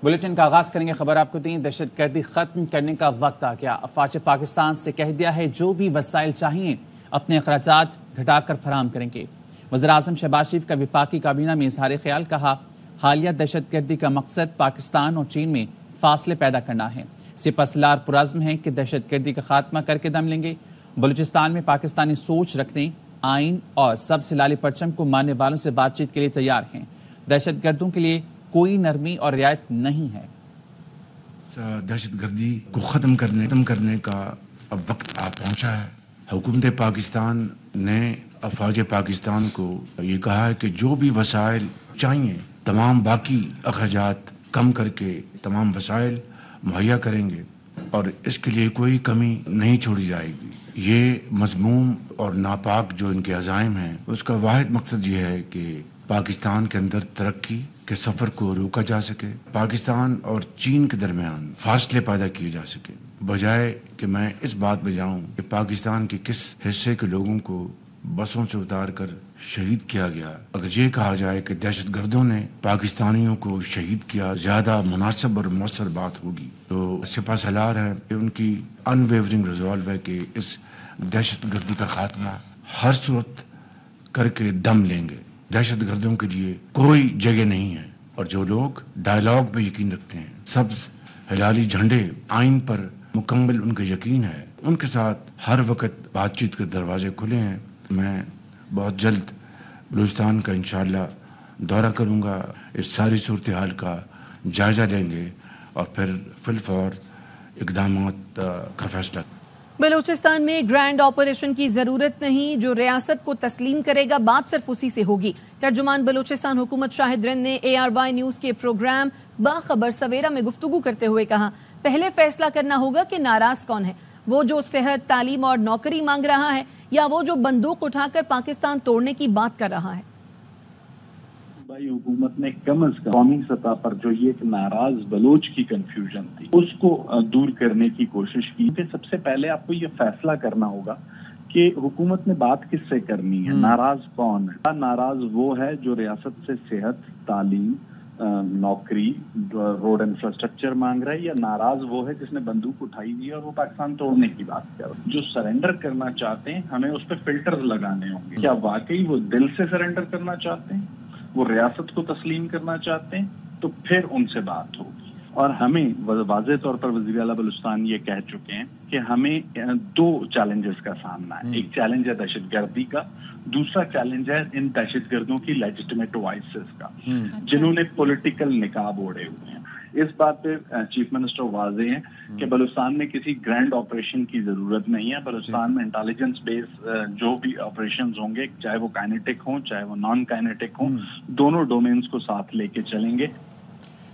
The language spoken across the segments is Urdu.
بلیٹن کا آغاز کریں گے خبر آپ کو دیں۔ دہشت گردی ختم کرنے کا وقت آ گیا۔ افواج پاکستان سے کہہ دیا ہے جو بھی وسائل چاہیے اپنے اخراجات گھٹا کر فراہم کریں گے۔ وزیراعظم شہباز شریف کا وفاقی کابینہ میں اظہار خیال، کہا حالیہ دہشت گردی کا مقصد پاکستان اور چین میں فاصلے پیدا کرنا ہے۔ سپہ سالار پرعزم ہیں کہ دہشت گردی کا خاتمہ کر کے دم لیں گے۔ بلوچستان میں پاکستانی سوچ رکھنے، آئین اور سب سے لالی پرچم کو ماننے والوں سے بات چیت کے لیے تیار ہیں۔ دہشت گردوں کے لیے کوئی نرمی اور رعایت نہیں ہے۔ دہشت گردی کو ختم کرنے کا اب وقت آ پہنچا ہے۔ حکومت پاکستان نے افواج پاکستان کو یہ کہا ہے کہ جو بھی وسائل چاہیے تمام باقی اخراجات کم کر کے تمام وسائل مہیا کریں گے اور اس کے لیے کوئی کمی نہیں چھوڑی جائے گی۔ یہ مذموم اور ناپاک جو ان کے عزائم ہیں اس کا واحد مقصد یہ ہے کہ پاکستان کے اندر ترقی کے سفر کو روکا جا سکے، پاکستان اور چین کے درمیان فاصلے پیدا کیے جا سکے، بجائے کہ میں اس بات پہ جاؤں کہ پاکستان کے کس حصے کے لوگوں کو بسوں سے اتار کر شہید کیا گیا۔ اگر یہ کہا جائے کہ دہشت گردوں نے پاکستانیوں کو شہید کیا زیادہ مناسب اور مؤثر بات ہوگی، تو سپہ سالار ہے کہ ان کی ان ویورنگ ریزالو ہے کہ اس دہشت گردی کا خاتمہ ہر صورت کر کے دم لیں گے۔ دہشت گردوں کے لیے کوئی جگہ نہیں ہے، اور جو لوگ ڈائلاگ پہ یقین رکھتے ہیں، سبز ہلالی جھنڈے آئین پر مکمل ان کا یقین ہے، ان کے ساتھ ہر وقت بات چیت کے دروازے کھلے ہیں۔ میں بہت جلد بلوچستان کا انشاءاللہ دورہ کروں گا، اس ساری صورتحال کا جائزہ لیں گے اور پھر فی الفور اقدامات کا فیصلہ۔ بلوچستان میں گرینڈ آپریشن کی ضرورت نہیں، جو ریاست کو تسلیم کرے گا بات صرف اسی سے ہوگی۔ ترجمان بلوچستان حکومت شاہد رند نے ARY نیوز کے پروگرام باخبر سویرا میں گفتگو کرتے ہوئے کہا پہلے فیصلہ کرنا ہوگا کہ ناراض کون ہے، وہ جو صحت، تعلیم اور نوکری مانگ رہا ہے یا وہ جو بندوق اٹھا کر پاکستان توڑنے کی بات کر رہا ہے۔ صوبائی حکومت نے کم از کم قومی سطح پر جو یہ ایک ناراض بلوچ کی کنفیوژن تھی اس کو دور کرنے کی کوشش کی کہ سب سے پہلے آپ کو یہ فیصلہ کرنا ہوگا کہ حکومت نے بات کس سے کرنی ہے، ناراض کون ہے۔ ناراض وہ ہے جو ریاست سے صحت، تعلیم، نوکری، روڈ انفراسٹرکچر مانگ رہا ہے، یا ناراض وہ ہے جس نے بندوق اٹھائی ہوئی ہے اور وہ پاکستان توڑنے کی بات کر رہا ہے۔ جو سرنڈر کرنا چاہتے ہیں ہمیں اس پہ فلٹر لگانے ہوں گے۔ کیا واقعی وہ دل سے سرنڈر کرنا چاہتے ہیں، وہ ریاست کو تسلیم کرنا چاہتے ہیں، تو پھر ان سے بات ہوگی۔ اور ہمیں واضح طور پر وزیر اعلیٰ بلوچستان یہ کہہ چکے ہیں کہ ہمیں دو چیلنجز کا سامنا ہے۔ ایک چیلنج ہے دہشت گردی کا، دوسرا چیلنج ہے ان دہشت گردوں کی لیجٹمیٹ وائسز کا جنہوں نے پولیٹیکل نقاب اوڑے ہوئے ہیں۔ اس بات پہ چیف منسٹر واضح ہیں کہ بلوچستان میں کسی گرینڈ آپریشن کی ضرورت نہیں ہے۔ بلوچستان میں انٹیلیجنس بیس جو بھی آپریشنز ہوں گے، چاہے وہ کائنیٹک ہوں چاہے وہ نان کائنیٹک ہوں، دونوں ڈومینز کو ساتھ لے کے چلیں گے۔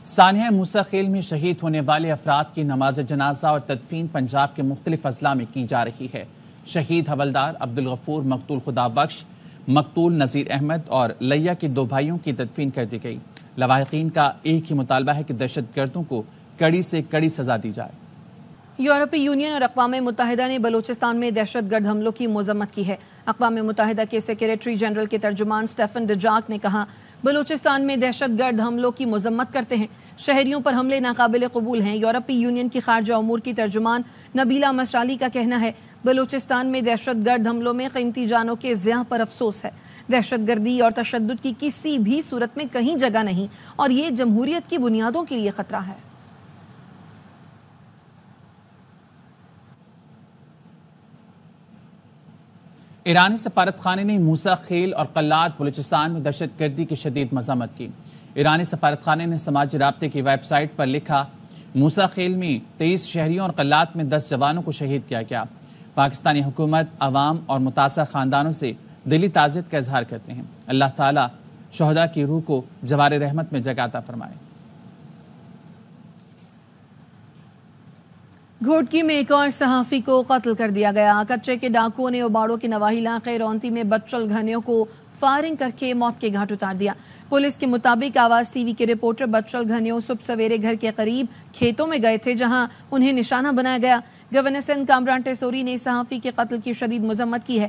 سانحہ موسیٰ خیل میں شہید ہونے والے افراد کی نماز جنازہ اور تدفین پنجاب کے مختلف اضلاع میں کی جا رہی ہے۔ شہید حوالدار عبدالغفور مقتول خدا بخش، مقتول نذیر احمد اور لیا کے دو بھائیوں کی تدفین کر دی گئی۔ لواحقین کا ایک ہی مطالبہ ہے کہ دہشت گردوں کو کڑی سے کڑی سزا دی جائے۔ یورپی یونین اور اقوام متحدہ نے بلوچستان میں دہشت گرد حملوں کی مذمت کی ہے۔ اقوام متحدہ کے سیکریٹری جنرل کے ترجمان سٹیفن ڈجاک نے کہا بلوچستان میں دہشت گرد حملوں کی مذمت کرتے ہیں، شہریوں پر حملے ناقابل قبول ہیں۔ یورپی یونین کی خارجہ امور کی ترجمان نبیلہ مشرالی کا کہنا ہے بلوچستان میں دہشت گرد حملوں میں قیمتی جانوں کے ضیاع پر افسوس ہے۔ دہشت گردی اور تشدد کی کسی بھی صورت میں کہیں جگہ نہیں اور یہ جمہوریت کی بنیادوں کے لیے خطرہ ہے۔ ایرانی سفارت خانے نے موسیٰ خیل اور قلات بلوچستان میں دہشت گردی کی شدید مذمت کی۔ ایرانی سفارت خانے نے سماجی رابطے کی ویب سائٹ پر لکھا موسیٰ خیل میں 23 شہریوں اور قلات میں 10 جوانوں کو شہید کیا گیا۔ پاکستانی حکومت عوام اور متاثرہ خاندانوں سے دلی تعزیت کا اظہار کرتے ہیں۔ اللہ تعالیٰ شہداء کی روح کو جوار رحمت میں جگہ عطا فرمائے۔ گھوٹکی میں ایک اور صحافی کو قتل کر دیا گیا۔ کچے کے ڈاکوؤں نے اوباڑوں کے نواحی علاقے رونتی میں بچل گھنیوں کو فائرنگ کر کے موت کے گھاٹ اتار دیا۔ پولیس کے مطابق آواز ٹی وی کے رپورٹر بچل گھنیوں صبح سویرے گھر کے قریب کھیتوں میں گئے تھے جہاں انہیں نشانہ بنایا گیا۔ گورنر سندھ کامران ٹیسوری نے صحافی کے قتل کی شدید مذمت کی ہے۔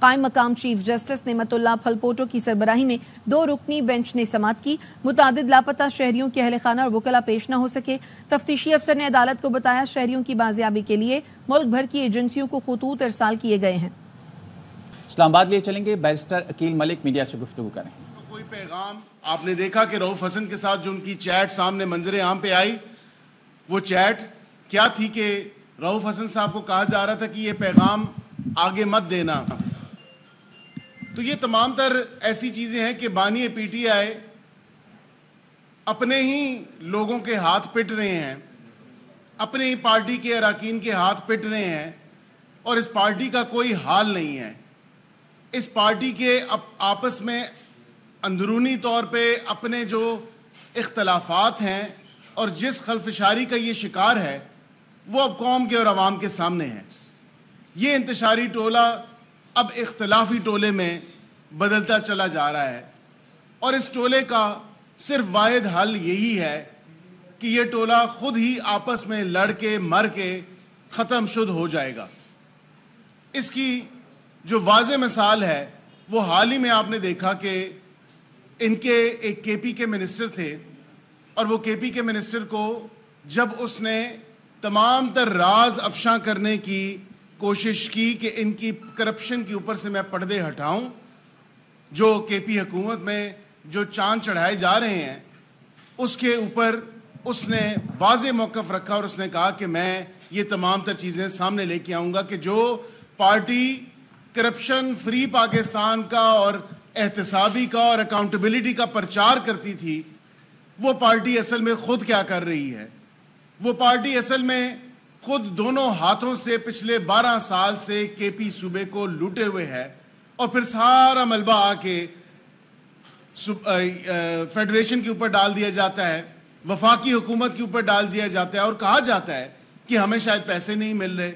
قائم مقام چیف جسٹس نعمت اللہ پھلپوٹو کی سربراہی میں 2 رکنی بینچ نے سماعت کی. متعدد لاپتہ شہریوں کے اہل خانہ اور وکلاء پیش نہ ہو سکے. تفتیشی افسر نے عدالت کو بتایا شہریوں کی بازیابی کے لیے ملک بھر کی ایجنسیوں کو خطوط ارسال کیے گئے ہیں. اسلام آباد لیے چلیں گے. بیرسٹر عقیل ملک میڈیا سے گفتگو کریں. کوئی پیغام آپ نے دیکھا کہ رؤف حسن کے ساتھ جو ان کی چیٹ سامنے منظر عام پہ آئی, وہ چیٹ کیا تھی کہ رؤف حسن صاحب کو کہا جا رہا تھا کہ یہ پیغام آگے مت دینا. تو یہ تمام تر ایسی چیزیں ہیں کہ بانی پی ٹی آئی اپنے ہی لوگوں کے ہاتھ پٹ رہے ہیں, اپنے ہی پارٹی کے اراکین کے ہاتھ پٹ رہے ہیں, اور اس پارٹی کا کوئی حال نہیں ہے. اس پارٹی کے آپس میں اندرونی طور پہ اپنے جو اختلافات ہیں اور جس خلفشاری کا یہ شکار ہے وہ اب قوم کے اور عوام کے سامنے ہے. یہ انتشاری ٹولہ اب اختلافی ٹولے میں بدلتا چلا جا رہا ہے, اور اس ٹولے کا صرف واحد حل یہی ہے کہ یہ ٹولہ خود ہی آپس میں لڑ کے مر کے ختم شد ہو جائے گا. اس کی جو واضح مثال ہے وہ حال ہی میں آپ نے دیکھا کہ ان کے ایک کے پی کے منسٹر تھے, اور وہ کے پی کے منسٹر کو جب اس نے تمام تر راز افشاں کرنے کی کوشش کی کہ ان کی کرپشن کے اوپر سے میں پردے ہٹاؤں, جو کے پی حکومت میں جو چاند چڑھائے جا رہے ہیں اس کے اوپر اس نے واضح موقف رکھا, اور اس نے کہا کہ میں یہ تمام تر چیزیں سامنے لے کے آؤں گا کہ جو پارٹی کرپشن فری پاکستان کا اور احتسابی کا اور اکاؤنٹیبلٹی کا پرچار کرتی تھی, وہ پارٹی اصل میں خود کیا کر رہی ہے. وہ پارٹی اصل میں خود دونوں ہاتھوں سے پچھلے 12 سال سے کے پی صوبے کو لوٹے ہوئے ہے, اور پھر سارا ملبہ آ کے فیڈریشن کے اوپر ڈال دیا جاتا ہے, وفاقی حکومت کے اوپر ڈال دیا جاتا ہے, اور کہا جاتا ہے کہ ہمیں شاید پیسے نہیں مل رہے.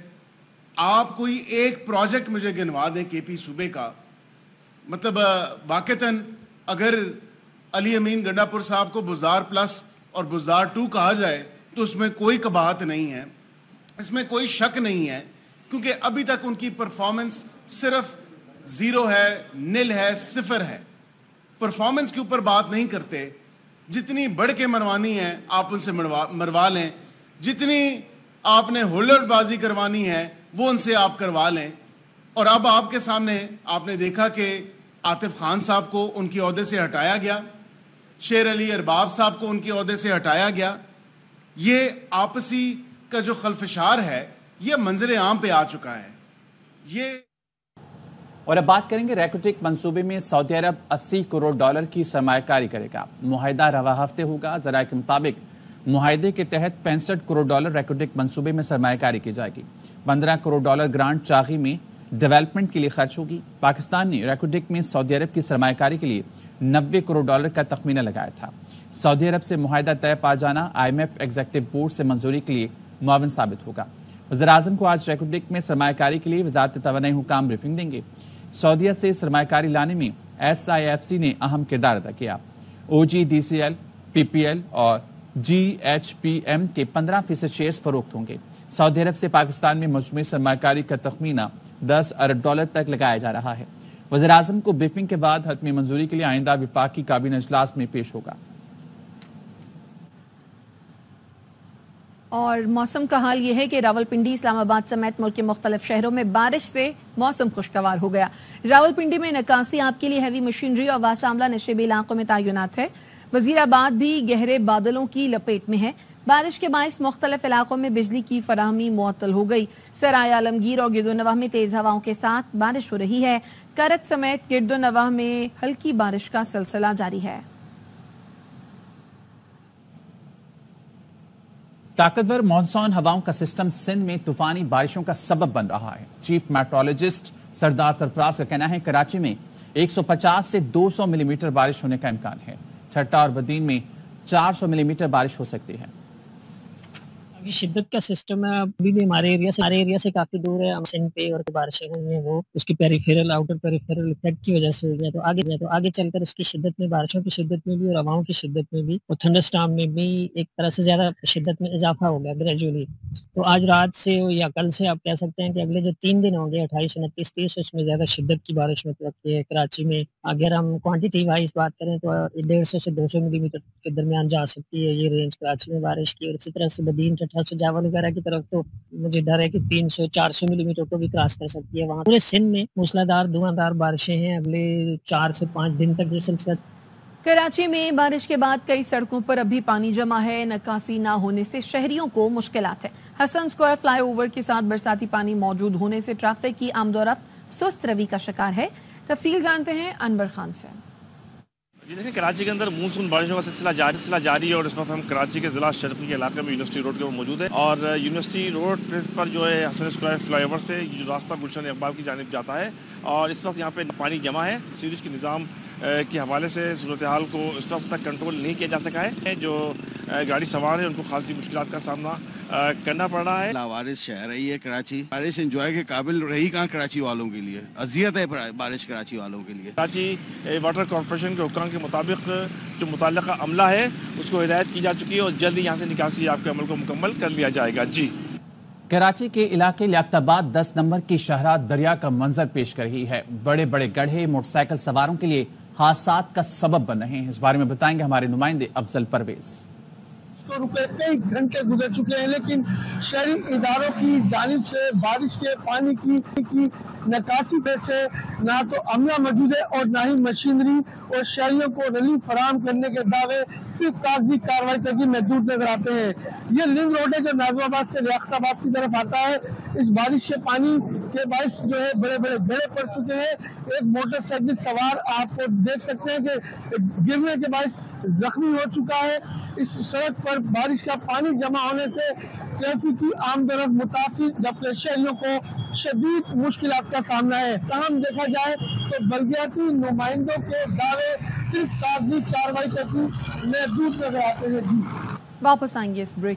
آپ کوئی ایک پروجیکٹ مجھے گنوا دیں کے پی صوبے کا, مطلب واقعتاً اگر علی امین گنڈا پور صاحب کو بزار پلس اور بزار 2 کہا جائے تو اس میں کوئی قباحت نہیں ہے, اس میں کوئی شک نہیں ہے, کیونکہ ابھی تک ان کی پرفارمنس صرف 0 ہے, نل ہے, 0 ہے. پرفارمنس کے اوپر بات نہیں کرتے. جتنی بڑھ کے منوانی ہے آپ ان سے مروا لیں, جتنی آپ نے ہولڈ بازی کروانی ہے وہ ان سے آپ کروا لیں. اور اب آپ کے سامنے آپ نے دیکھا کہ عاطف خان صاحب کو ان کے عہدے سے ہٹایا گیا, شیر علی ارباب صاحب کو ان کے عہدے سے ہٹایا گیا. یہ آپسی کا جو خلفشار ہے یہ منظر عام پہ آ چکا ہے. یہ اور اب بات کریں گے ریکوٹک منصوبے میں سعودی عرب $80 کروڑ کی سرمایہ کاری کرے گا. معاہدہ رواں ہفتے ہوگا. ذرائع کے مطابق معاہدے کے تحت $65 کروڑ ریکوٹک منصوبے میں سرمایہ کاری کی جائے گی. $15 کروڑ گرانٹ چاغی میں ڈیولپمنٹ کے لیے خرچ ہوگی. پاکستان نے ریکوٹک میں سعودی عرب کی سرمایہ کاری کے لیے $90 کروڑ کا تخمینہ لگایا تھا. سعودی عرب سے معاہدہ طے پا جانا IMF ایگزیکٹو بورڈ سے منظوری کے لیے معاون ثابت ہوگا. وزیراعظم کو آج ریکوٹک میں سرمایہ کاری کے لیے وزارت توانائی حکام بریفنگ دیں گے. سعودیہ سے سرمایہ کاری لانے میں SIFC نے اہم کردار ادا کیا. OGDCL, PPL اور GHPM کے 15% شیئرز فروخت ہوں گے. سعودی عرب سے پاکستان میں مجموعی سرمایہ کاری کا تخمینہ $10 ارب تک لگایا جا رہا ہے. وزیراعظم کو بریفنگ کے بعد حتمی منظوری کے لیے آئندہ وفاقی کابینہ اجلاس میں پیش ہوگا. اور موسم کا حال یہ ہے کہ راولپنڈی, اسلام آباد سمیت ملک کے مختلف شہروں میں بارش سے موسم خوشگوار ہو گیا. راولپنڈی میں 81 آپ کے لیے ہیوی مشینری اور واساملہ نشیبی علاقوں میں تعینات ہے. وزیر آباد بھی گہرے بادلوں کی لپیٹ میں ہے. بارش کے باعث مختلف علاقوں میں بجلی کی فراہمی معطل ہو گئی. سرائے عالمگیر اور گردونواح میں تیز ہواؤں کے ساتھ بارش ہو رہی ہے. کرک سمیت گردونواح میں ہلکی بارش کا سلسلہ جاری ہے. طاقتور مانسون ہواؤں کا سسٹم سندھ میں طوفانی بارشوں کا سبب بن رہا ہے. چیف میٹرولوجسٹ سردار سرفراز کا کہنا ہے کراچی میں 150 سے 200 ملی میٹر بارش ہونے کا امکان ہے. ٹھٹا اور بدین میں 400 ملی میٹر بارش ہو سکتی ہے. ابھی شدت کا سسٹم ہے، ابھی بھی ہمارے ایریا سے کافی دور ہے. سندھ پہ اور بارشیں ہوئی ہیں وہ اس کی آؤٹر پیریفیرل افیکٹ کی وجہ سے ہوئی ہے. تو آگے چل کر اس کی شدت میں، بارشوں کی شدت میں بھی اور ہواؤں کی شدت میں بھی اور تھنڈر اسٹارم میں بھی ایک طرح سے زیادہ شدت میں اضافہ ہو گیا گریجولی. تو آج رات سے یا کل سے آپ کہہ سکتے ہیں کہ اگلے جو 3 دن ہوں گے 28، 29، 30 اس میں زیادہ شدت کی بارش متوقع ہے. کراچی میں اگر ہم کوانٹٹی وائز بات کریں تو 150 سے 200 ملی میٹر کے درمیان جا سکتی ہے یہ رینج کراچی میں بارش کی. اور اسی طرح سے بدین، ٹھٹھا، سجاول وغیرہ کی طرف تو مجھے ڈر ہے کہ 300-400 ملی میٹر کو بھی کراس کر سکتی ہے. وہاں پورے سندھ میں موسلادھار دھواں بارشیں ہیں اگلے 4 سے 5 دن تک یہ سلسلہ. کراچی میں بارش کے بعد کئی سڑکوں پر ابھی پانی جمع ہے. نکاسی نہ ہونے سے شہریوں کو مشکلات ہیں. حسن اسکوائر فلائی اوور کے ساتھ برساتی پانی موجود ہونے سے ٹریفک کی آمد و رفت سست روی کا شکار ہے. تفصیل جانتے ہیں انور خان سے. دیکھیں کراچی کے اندر مونسون بارشوں کا سلسلہ جاری ہے اور اس وقت ہم کراچی کے ضلع شرقی کے علاقے میں یونیورسٹی روڈ کے اوپر موجود ہیں اور یونیورسٹی روڈ پر جو ہے حسن اسکوائر فلائی اوور سے جو راستہ گلشن اقبال کی جانب جاتا ہے اور اس وقت یہاں پہ پانی جمع ہے. سیوریج کے نظام کے حوالے سے صورتحال کو اس وقت تک کنٹرول نہیں کیا جا سکا ہے. جو گاڑی سوار ہیں ان کو خاصی مشکلات کا سامنا کرنا پڑ رہا ہے. لاوارث شہر رہی ہے کراچی. بارش انجوائے کے قابل رہی کہاں کراچی والوں کے لیے. اذیت ہے بارش کراچی والوں کے لیے. کراچی واٹر کارپوریشن کے حکام کے مطابق جو متعلقہ عملہ ہے اس کو ہدایت کی جا چکی ہے اور جلد یہاں سے نکاسی آپ کے عمل کو مکمل کر لیا جائے گا. جی کراچی کے علاقے لیاقت آباد 10 نمبر کی شاہراہ دریا کا منظر پیش کر رہی ہے. بڑے بڑے گڑھے موٹر سائیکل سواروں کے لیے حادثات کا سبب بن رہے ہیں. اس بارے میں بتائیں گے ہمارے نمائندے افضل پرویز. روپے کئی گھنٹے گزر چکے ہیں لیکن شہری اداروں کی جانب سے بارش کے پانی کی نکاسی میں سے نہ تو عملہ موجود ہے اور نہ ہی مشینری اور شہریوں کو ریلیف فراہم کرنے کے دعوے صرف کاغذی کارروائی تک ہی محدود نظر آتے ہیں. یہ لنک روڈ ہے جو ناظم آباد سے لیاقت آباد کی طرف آتا ہے. اس بارش کے پانی کے باعث جو ہے بڑے بڑے گڑھے پڑ چکے ہیں. ایک موٹر سائیکل سوار آپ کو دیکھ سکتے ہیں کہ گرنے کے باعث زخمی ہو چکا ہے. اس سڑک پر بارش کا پانی جمع ہونے سے ٹریفک کی آمد و رفت متاثر جبکہ شہریوں کو شدید مشکلات کا سامنا ہے. تاہم دیکھا جائے تو بلدیاتی نمائندوں کے دعوے صرف کاغذی کارروائی تک ہی محدود نظر آتے ہیں. جی واپس آئیں گے اس بریک